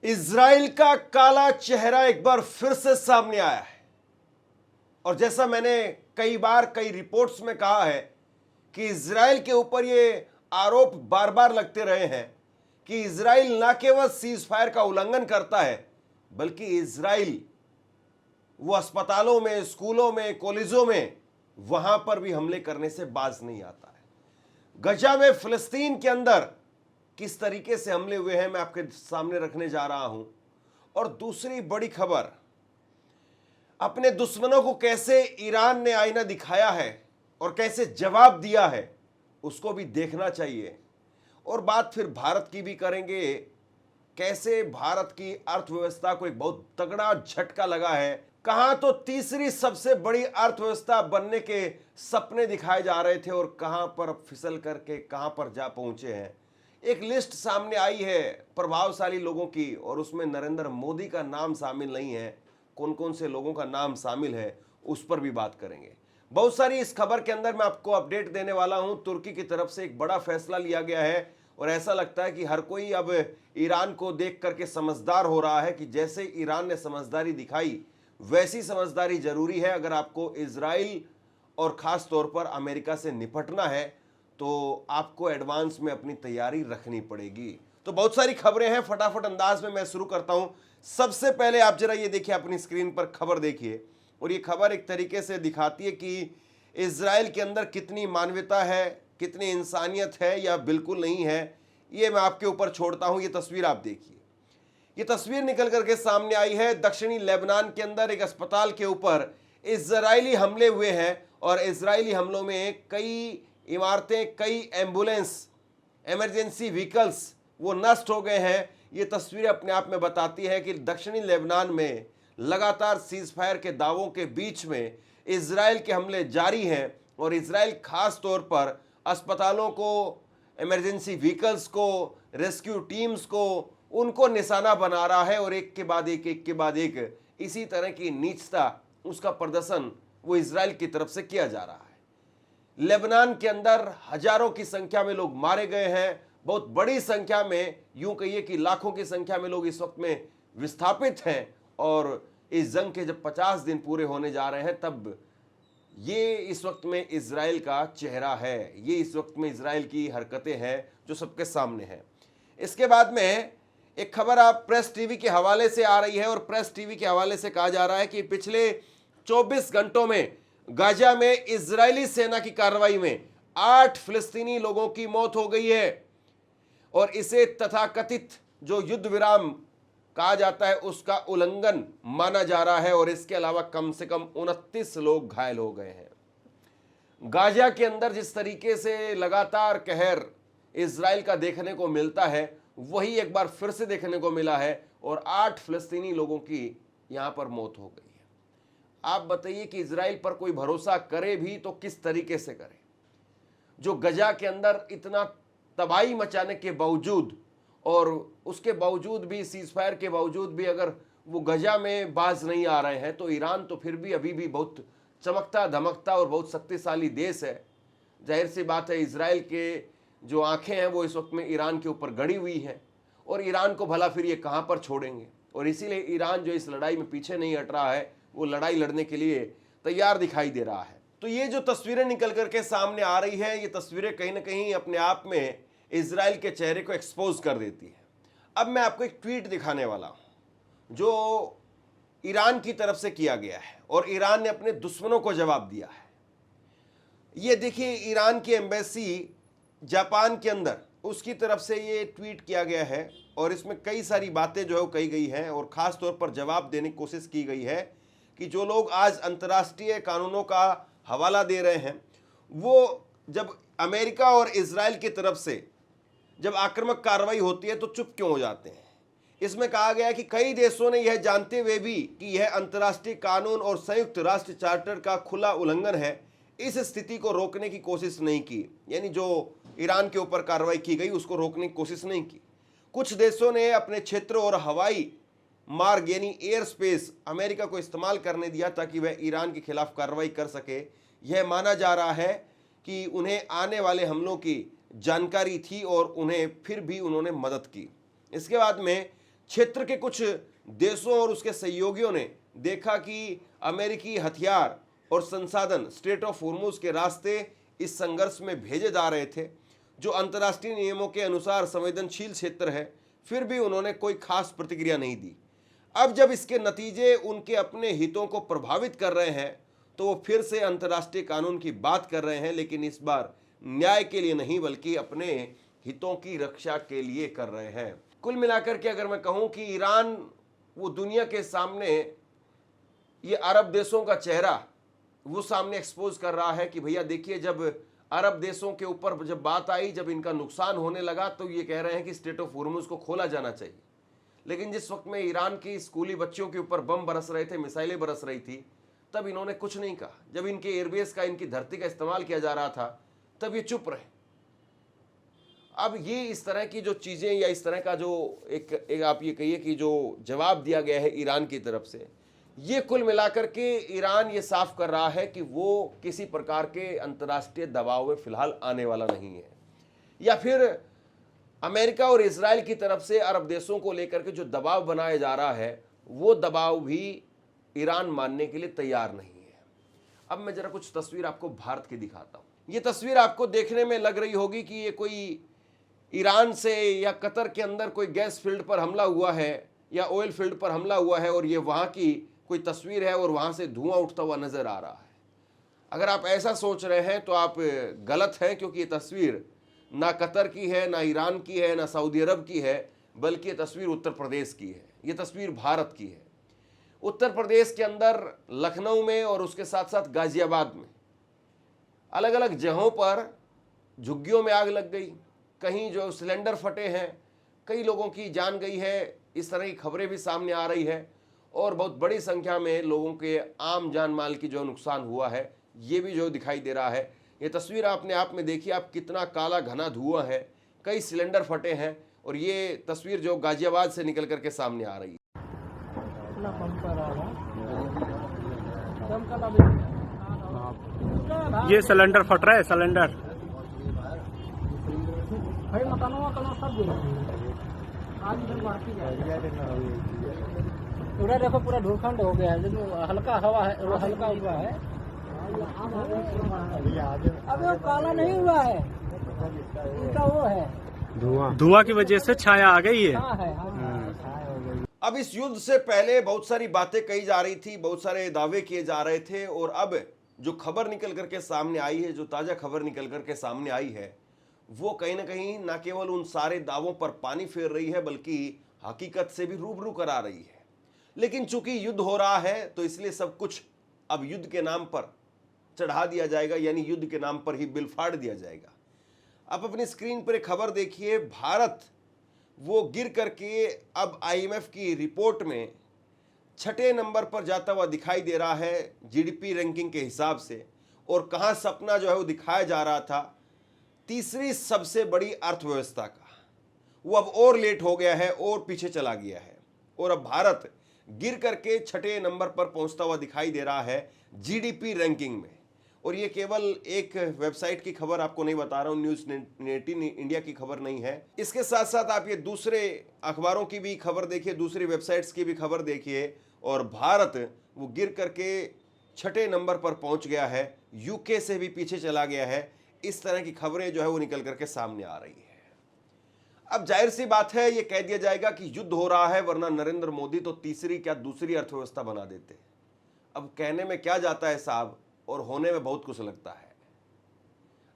Israel का काला चेहरा एक बार फिर से सामने आया है। और जैसा मैंने कई बार कई रिपोर्ट्स में कहा है कि इजराइल के ऊपर ये आरोप बार बार लगते रहे हैं कि इजराइल न केवल सीज फायर का उल्लंघन करता है, बल्कि इजराइल वो अस्पतालों में, स्कूलों में, कॉलेजों में वहां पर भी हमले करने से बाज नहीं आता है। गजा में, फिलिस्तीन के अंदर किस तरीके से हमले हुए हैं मैं आपके सामने रखने जा रहा हूं। और दूसरी बड़ी खबर, अपने दुश्मनों को कैसे ईरान ने आईना दिखाया है और कैसे जवाब दिया है उसको भी देखना चाहिए। और बात फिर भारत की भी करेंगे, कैसे भारत की अर्थव्यवस्था को एक बहुत तगड़ा झटका लगा है। कहां तो तीसरी सबसे बड़ी अर्थव्यवस्था बनने के सपने दिखाए जा रहे थे और कहां पर फिसल करके कहां पर जा पहुंचे हैं। एक लिस्ट सामने आई है प्रभावशाली लोगों की और उसमें नरेंद्र मोदी का नाम शामिल नहीं है। कौन कौन से लोगों का नाम शामिल है उस पर भी बात करेंगे। बहुत सारी इस खबर के अंदर मैं आपको अपडेट देने वाला हूं। तुर्की की तरफ से एक बड़ा फैसला लिया गया है और ऐसा लगता है कि हर कोई अब ईरान को देख करके समझदार हो रहा है कि जैसे ईरान ने समझदारी दिखाई वैसी समझदारी जरूरी है। अगर आपको इजराइल और खास तौर पर अमेरिका से निपटना है तो आपको एडवांस में अपनी तैयारी रखनी पड़ेगी। तो बहुत सारी खबरें हैं, फटाफट अंदाज में मैं शुरू करता हूं। सबसे पहले आप जरा ये देखिए, अपनी स्क्रीन पर खबर देखिए। और ये खबर एक तरीके से दिखाती है कि इजराइल के अंदर कितनी मानवता है, कितनी इंसानियत है या बिल्कुल नहीं है। ये मैं आपके ऊपर छोड़ता हूं। ये तस्वीर आप देखिए। ये तस्वीर निकल करके सामने आई है दक्षिणी लेबनान के अंदर एक अस्पताल के ऊपर इजरायली हमले हुए हैं और इजरायली हमलों में कई इमारतें, कई एम्बुलेंस, इमरजेंसी व्हीकल्स वो नष्ट हो गए हैं। ये तस्वीरें अपने आप में बताती है कि दक्षिणी लेबनान में लगातार सीज फायर के दावों के बीच में इजराइल के हमले जारी हैं और इजराइल खास तौर पर अस्पतालों को, इमरजेंसी व्हीकल्स को, रेस्क्यू टीम्स को, उनको निशाना बना रहा है और एक के बाद एक इसी तरह की नीचता, उसका प्रदर्शन वो इजराइल की तरफ से किया जा रहा है। लेबनान के अंदर हजारों की संख्या में लोग मारे गए हैं। बहुत बड़ी संख्या में, यूं कहिए कि लाखों की संख्या में लोग इस वक्त में विस्थापित हैं। और इस जंग के जब 50 दिन पूरे होने जा रहे हैं तब ये इस वक्त में इजराइल का चेहरा है, ये इस वक्त में इजराइल की हरकतें हैं जो सबके सामने हैं। इसके बाद में एक खबर आप प्रेस टीवी के हवाले से आ रही है और प्रेस टीवी के हवाले से कहा जा रहा है कि पिछले 24 घंटों में गाजा में इजरायली सेना की कार्रवाई में 8 फिलिस्तीनी लोगों की मौत हो गई है और इसे तथाकथित जो युद्ध विराम कहा जाता है उसका उल्लंघन माना जा रहा है। और इसके अलावा कम से कम 29 लोग घायल हो गए हैं। गाजा के अंदर जिस तरीके से लगातार कहर इजराइल का देखने को मिलता है वही एक बार फिर से देखने को मिला है और 8 फिलिस्तीनी लोगों की यहां पर मौत हो गई है। आप बताइए कि इजराइल पर कोई भरोसा करे भी तो किस तरीके से करे, जो गजा के अंदर इतना तबाही मचाने के बावजूद और उसके बावजूद भी, सीज फायर के बावजूद भी अगर वो गजा में बाज नहीं आ रहे हैं तो ईरान तो फिर भी अभी भी बहुत चमकता धमकता और बहुत शक्तिशाली देश है। जाहिर सी बात है इजराइल के जो आंखें हैं वो इस वक्त में ईरान के ऊपर गड़ी हुई हैं और ईरान को भला फिर ये कहां पर छोड़ेंगे। और इसीलिए ईरान जो इस लड़ाई में पीछे नहीं हट रहा है, वो लड़ाई लड़ने के लिए तैयार दिखाई दे रहा है। तो ये जो तस्वीरें निकल करके सामने आ रही है, ये तस्वीरें कहीं ना कहीं अपने आप में इजराइल के चेहरे को एक्सपोज कर देती है। अब मैं आपको एक ट्वीट दिखाने वाला हूं जो ईरान की तरफ से किया गया है और ईरान ने अपने दुश्मनों को जवाब दिया है। ये देखिए, ईरान की एम्बेसी जापान के अंदर, उसकी तरफ से ये ट्वीट किया गया है और इसमें कई सारी बातें जो है कही गई हैं और खास तौर पर जवाब देने की कोशिश की गई है कि जो लोग आज अंतर्राष्ट्रीय कानूनों का हवाला दे रहे हैं वो जब अमेरिका और इजराइल की तरफ से जब आक्रामक कार्रवाई होती है तो चुप क्यों हो जाते हैं। इसमें कहा गया है कि कई देशों ने यह जानते हुए भी कि यह अंतर्राष्ट्रीय कानून और संयुक्त राष्ट्र चार्टर का खुला उल्लंघन है, इस स्थिति को रोकने की कोशिश नहीं की। यानी जो ईरान के ऊपर कार्रवाई की गई उसको रोकने की कोशिश नहीं की। कुछ देशों ने अपने क्षेत्र और हवाई मार्ग यानी एयर स्पेस अमेरिका को इस्तेमाल करने दिया ताकि वह ईरान के खिलाफ कार्रवाई कर सके। यह माना जा रहा है कि उन्हें आने वाले हमलों की जानकारी थी और उन्हें फिर भी उन्होंने मदद की। इसके बाद में क्षेत्र के कुछ देशों और उसके सहयोगियों ने देखा कि अमेरिकी हथियार और संसाधन स्ट्रेट ऑफ होर्मुज के रास्ते इस संघर्ष में भेजे जा रहे थे, जो अंतर्राष्ट्रीय नियमों के अनुसार संवेदनशील क्षेत्र है। फिर भी उन्होंने कोई खास प्रतिक्रिया नहीं दी। अब जब इसके नतीजे उनके अपने हितों को प्रभावित कर रहे हैं तो वो फिर से अंतर्राष्ट्रीय कानून की बात कर रहे हैं, लेकिन इस बार न्याय के लिए नहीं बल्कि अपने हितों की रक्षा के लिए कर रहे हैं। कुल मिलाकर के अगर मैं कहूं कि ईरान वो दुनिया के सामने ये अरब देशों का चेहरा वो सामने एक्सपोज कर रहा है कि भैया देखिए, जब अरब देशों के ऊपर जब बात आई, जब इनका नुकसान होने लगा तो ये कह रहे हैं कि स्ट्रेट ऑफ होर्मुज को खोला जाना चाहिए। लेकिन जिस वक्त में ईरान की स्कूली बच्चियों के ऊपर बम बरस रहे थे, मिसाइलें बरस रही थी, तब इन्होंने कुछ नहीं कहा। जब इनके एयरबेस का, इनकी धरती का इस्तेमाल किया जा रहा था, तब ये चुप रहे। अब ये इस तरह की जो चीज़ें या इस तरह का जो एक आप ये कहिए कि जो जवाब दिया गया है ईरान की तरफ से, ये कुल मिलाकर के ईरान ये साफ कर रहा है कि वो किसी प्रकार के अंतर्राष्ट्रीय दबाव में फिलहाल आने वाला नहीं है, या फिर अमेरिका और इजराइल की तरफ से अरब देशों को लेकर के जो दबाव बनाया जा रहा है वो दबाव भी ईरान मानने के लिए तैयार नहीं है। अब मैं जरा कुछ तस्वीर आपको भारत की दिखाता हूं। ये तस्वीर आपको देखने में लग रही होगी कि ये कोई ईरान से या कतर के अंदर कोई गैस फील्ड पर हमला हुआ है या ऑयल फील्ड पर हमला हुआ है और ये वहां की कोई तस्वीर है और वहां से धुआं उठता हुआ नजर आ रहा है। अगर आप ऐसा सोच रहे हैं तो आप गलत हैं, क्योंकि ये तस्वीर ना कतर की है, ना ईरान की है, ना सऊदी अरब की है, बल्कि ये तस्वीर उत्तर प्रदेश की है। ये तस्वीर भारत की है। उत्तर प्रदेश के अंदर लखनऊ में और उसके साथ साथ गाजियाबाद में अलग अलग जगहों पर झुग्गियों में आग लग गई, कहीं जो सिलेंडर फटे हैं, कई लोगों की जान गई है, इस तरह की खबरें भी सामने आ रही है और बहुत बड़ी संख्या में लोगों के आम जान माल की जो नुकसान हुआ है ये भी जो दिखाई दे रहा है। ये तस्वीर आपने आप में देखी, आप कितना काला घना धुआं है, कई सिलेंडर फटे हैं और ये तस्वीर जो गाजियाबाद से निकल करके सामने आ रही है। ये सिलेंडर फट रहा है, सिलेंडर पूरा देखो, पूरा धूलखंड हो गया है, लेकिन हल्का हवा है, वो हल्का हुआ है। अबे वो काला नहीं हुआ है, इनका वो है धुआं की वजह से छाया आ गई है। अब इस युद्ध से पहले बहुत सारी बातें कही जा रही थी, बहुत सारे दावे किए जा रहे थे और अब जो खबर निकल करके सामने आई है, जो ताजा खबर निकल करके सामने आई है, वो कहीं ना कहीं ना केवल उन सारे दावों पर पानी फेर रही है बल्कि हकीकत से भी रूबरू करा रही है। लेकिन चूंकि युद्ध हो रहा है तो इसलिए सब कुछ अब युद्ध के नाम पर चढ़ा दिया जाएगा, यानी युद्ध के नाम पर ही बिल फाड़ दिया जाएगा। आप अपनी स्क्रीन पर एक खबर देखिए, भारत वो गिर करके अब आईएमएफ की रिपोर्ट में 6ठे नंबर पर जाता हुआ दिखाई दे रहा है जीडीपी रैंकिंग के हिसाब से, और कहां सपना जो है वो दिखाया जा रहा था तीसरी सबसे बड़ी अर्थव्यवस्था का, वो अब और लेट हो गया है और पीछे चला गया है और अब भारत गिर करके 6ठे नंबर पर पहुंचता हुआ दिखाई दे रहा है जीडीपी रैंकिंग में। और ये केवल एक वेबसाइट की खबर आपको नहीं बता रहा हूं, न्यूज़ 18 इंडिया की खबर नहीं है। इसके साथ साथ आप ये दूसरे अखबारों की भी खबर देखिए, दूसरी वेबसाइट्स की भी खबर देखिए, और भारत वो गिर करके 6ठे नंबर पर पहुंच गया है, यूके से भी पीछे चला गया है। इस तरह की खबरें जो है वो निकल करके सामने आ रही है। अब जाहिर सी बात है ये कह दिया जाएगा कि युद्ध हो रहा है, वरना नरेंद्र मोदी तो तीसरी क्या दूसरी अर्थव्यवस्था बना देते। अब कहने में क्या जाता है साहब, और होने में बहुत कुछ लगता है।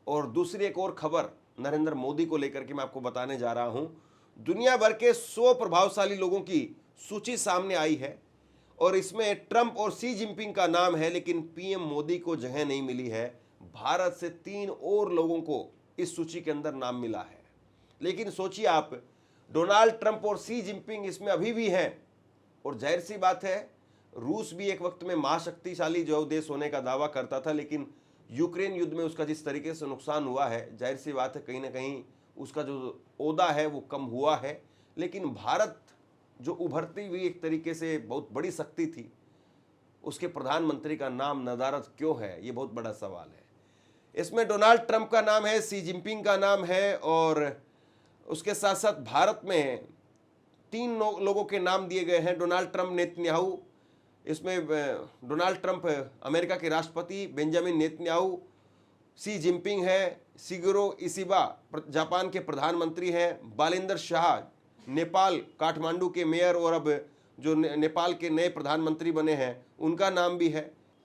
और दूसरी एक और खबर नरेंद्र मोदी को लेकर के मैं आपको बताने जा रहा हूं। दुनिया भर के 100 प्रभावशाली लोगों की सूची सामने आई है और इसमें ट्रंप और शी जिनपिंग का नाम है, लेकिन पीएम मोदी को जगह नहीं मिली है। भारत से 3 और लोगों को इस सूची के अंदर नाम मिला है। लेकिन सोचिए आप, डोनाल्ड ट्रंप और शी जिनपिंग इसमें अभी भी हैं, और जाहिर सी बात है रूस भी एक वक्त में महाशक्तिशाली जो देश होने का दावा करता था, लेकिन यूक्रेन युद्ध में उसका जिस तरीके से नुकसान हुआ है, जाहिर सी बात है कहीं ना कहीं उसका जो ओहदा है वो कम हुआ है। लेकिन भारत जो उभरती हुई एक तरीके से बहुत बड़ी शक्ति थी, उसके प्रधानमंत्री का नाम नदारद क्यों है, ये बहुत बड़ा सवाल है। इसमें डोनाल्ड ट्रंप का नाम है, शी जिनपिंग का नाम है, और उसके साथ साथ भारत में तीन लोगों के नाम दिए गए हैं, डोनाल्ड ट्रंप, नेतन्याहू, इसमें डोनाल्ड ट्रंप अमेरिका के राष्ट्रपति, बेंजामिन नेतन्याहू, सी जिनपिंग है, शिगेरो इशिबा जापान के प्रधानमंत्री हैं, बालेंद्र शाह नेपाल काठमांडू के मेयर और अब जो नेपाल के नए प्रधानमंत्री बने हैं उनका नाम भी है,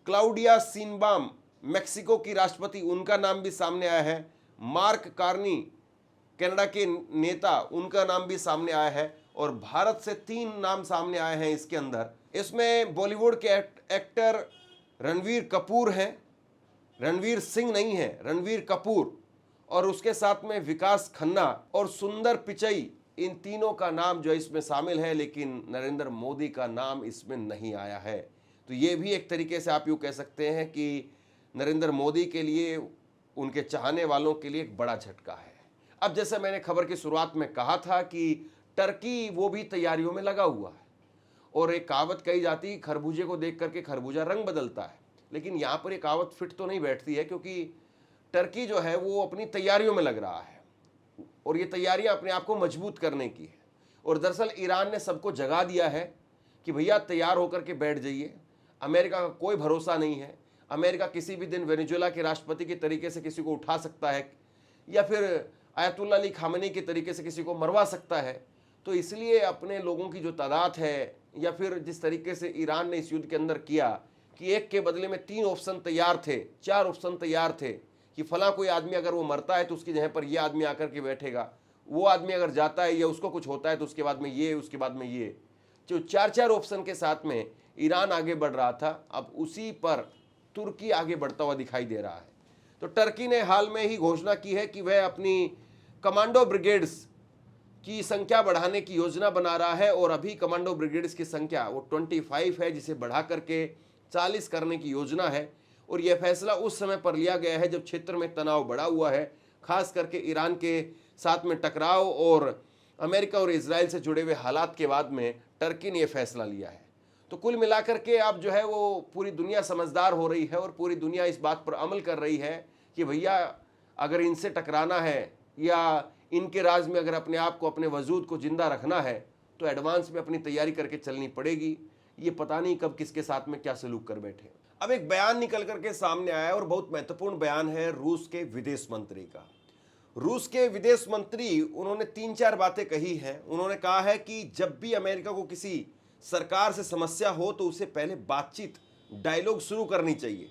क्लाउडिया शिनबाम मेक्सिको की राष्ट्रपति, उनका नाम भी सामने आया है, मार्क कार्नी कनाडा के नेता, उनका नाम भी सामने आया है और भारत से 3 नाम सामने आए हैं इसके अंदर। इसमें बॉलीवुड के एक्टर रणवीर कपूर हैं, रणवीर सिंह नहीं है, रणवीर कपूर, और उसके साथ में विकास खन्ना और सुंदर पिचई, इन तीनों का नाम जो इसमें शामिल है, लेकिन नरेंद्र मोदी का नाम इसमें नहीं आया है। तो ये भी एक तरीके से आप यूँ कह सकते हैं कि नरेंद्र मोदी के लिए, उनके चाहने वालों के लिए एक बड़ा झटका है। अब जैसे मैंने खबर की शुरुआत में कहा था कि टर्की वो भी तैयारियों में लगा हुआ है और एक कहावत कही जाती है, खरबूजे को देख करके खरबूजा रंग बदलता है, लेकिन यहाँ पर एक कहावत फिट तो नहीं बैठती है, क्योंकि टर्की जो है वो अपनी तैयारियों में लग रहा है और ये तैयारियां अपने आप को मजबूत करने की है। और दरअसल ईरान ने सबको जगा दिया है कि भैया तैयार होकर के बैठ जाइए, अमेरिका का कोई भरोसा नहीं है, अमेरिका किसी भी दिन वेनेजुएला के राष्ट्रपति के तरीके से किसी को उठा सकता है या फिर आयतुल्ला अली खामेनी के तरीके से किसी को मरवा सकता है। तो इसलिए अपने लोगों की जो तादाद है, या फिर जिस तरीके से ईरान ने इस युद्ध के अंदर किया कि एक के बदले में 3 ऑप्शन तैयार थे, 4 ऑप्शन तैयार थे कि फला कोई आदमी अगर वो मरता है तो उसकी जगह पर ये आदमी आकर के बैठेगा, वो आदमी अगर जाता है या उसको कुछ होता है तो उसके बाद में ये, उसके बाद में ये, जो 4 ऑप्शन के साथ में ईरान आगे बढ़ रहा था, अब उसी पर तुर्की आगे बढ़ता हुआ दिखाई दे रहा है। तो टर्की ने हाल में ही घोषणा की है कि वह अपनी कमांडो ब्रिगेड्स की संख्या बढ़ाने की योजना बना रहा है और अभी कमांडो ब्रिगेड्स की संख्या वो 25 है, जिसे बढ़ा करके 40 करने की योजना है। और यह फैसला उस समय पर लिया गया है जब क्षेत्र में तनाव बढ़ा हुआ है, खास करके ईरान के साथ में टकराव और अमेरिका और इजराइल से जुड़े हुए हालात के बाद में टर्की ने यह फैसला लिया है। तो कुल मिलाकर के अब जो है वो पूरी दुनिया समझदार हो रही है और पूरी दुनिया इस बात पर अमल कर रही है कि भैया अगर इनसे टकराना है या इनके राज में अगर अपने आप को, अपने वजूद को जिंदा रखना है तो एडवांस में अपनी तैयारी करके चलनी पड़ेगी। ये पता नहीं कब किसके साथ में क्या सलूक कर बैठे। अब एक बयान निकल करके सामने आया है और बहुत महत्वपूर्ण बयान है रूस के विदेश मंत्री का। रूस के विदेश मंत्री, उन्होंने 3-4 बातें कही हैं। उन्होंने कहा है कि जब भी अमेरिका को किसी सरकार से समस्या हो तो उसे पहले बातचीत, डायलॉग शुरू करनी चाहिए।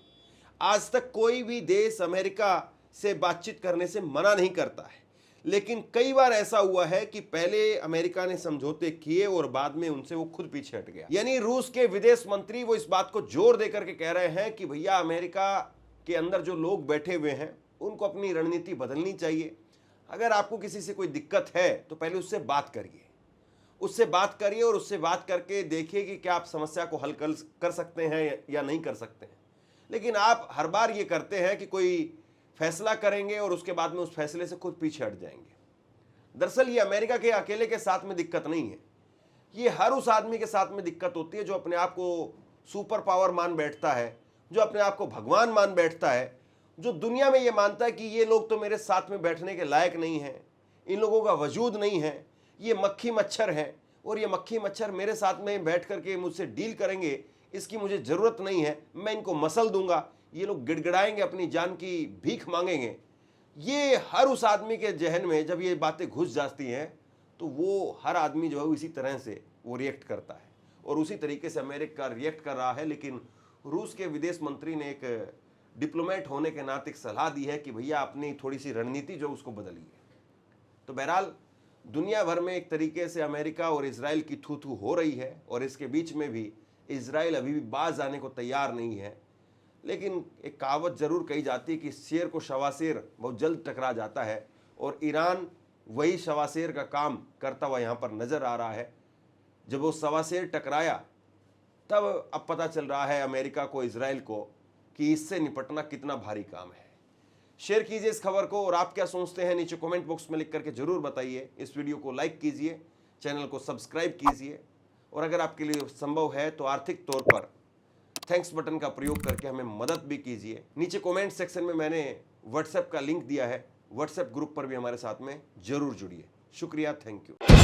आज तक कोई भी देश अमेरिका से बातचीत करने से मना नहीं करता है, लेकिन कई बार ऐसा हुआ है कि पहले अमेरिका ने समझौते किए और बाद में उनसे वो खुद पीछे हट गया। यानी रूस के विदेश मंत्री वो इस बात को जोर देकर के कह रहे हैं कि भैया अमेरिका के अंदर जो लोग बैठे हुए हैं उनको अपनी रणनीति बदलनी चाहिए। अगर आपको किसी से कोई दिक्कत है तो पहले उससे बात करिए, और उससे बात करके देखिए कि क्या आप समस्या को हल कर सकते हैं या नहीं कर सकते हैं। लेकिन आप हर बार ये करते हैं कि कोई फैसला करेंगे और उसके बाद में उस फैसले से खुद पीछे हट जाएंगे। दरअसल ये अमेरिका के अकेले के साथ में दिक्कत नहीं है, ये हर उस आदमी के साथ में दिक्कत होती है जो अपने आप को सुपर पावर मान बैठता है, जो अपने आप को भगवान मान बैठता है, जो दुनिया में ये मानता है कि ये लोग तो मेरे साथ में बैठने के लायक नहीं हैं, इन लोगों का वजूद नहीं है, ये मक्खी मच्छर हैं और ये मक्खी मच्छर मेरे साथ में बैठ करके मुझसे डील करेंगे, इसकी मुझे ज़रूरत नहीं है, मैं इनको मसल दूंगा, ये लोग गिड़गिड़ाएंगे, अपनी जान की भीख मांगेंगे। ये हर उस आदमी के जहन में जब ये बातें घुस जाती हैं तो वो हर आदमी जो है इसी तरह से वो रिएक्ट करता है और उसी तरीके से अमेरिका रिएक्ट कर रहा है। लेकिन रूस के विदेश मंत्री ने एक डिप्लोमेट होने के नाते एक सलाह दी है कि भैया अपनी थोड़ी सी रणनीति जो उसको बदलिए। तो बहरहाल दुनिया भर में एक तरीके से अमेरिका और इजराइल की थू थू हो रही है और इसके बीच में भी इजराइल अभी भी बाज आने को तैयार नहीं है। लेकिन एक कहावत जरूर कही जाती है कि शेर को शवाशेर बहुत जल्द टकरा जाता है और ईरान वही शवाशेर का काम करता हुआ यहाँ पर नज़र आ रहा है। जब वो शवाशेर टकराया तब अब पता चल रहा है अमेरिका को, इजराइल को, कि इससे निपटना कितना भारी काम है। शेयर कीजिए इस खबर को और आप क्या सोचते हैं नीचे कमेंट बॉक्स में लिख करके जरूर बताइए। इस वीडियो को लाइक कीजिए, चैनल को सब्सक्राइब कीजिए और अगर आपके लिए संभव है तो आर्थिक तौर पर थैंक्स बटन का प्रयोग करके हमें मदद भी कीजिए। नीचे कमेंट सेक्शन में मैंने व्हाट्सएप का लिंक दिया है, व्हाट्सएप ग्रुप पर भी हमारे साथ में जरूर जुड़िए। शुक्रिया, थैंक यू।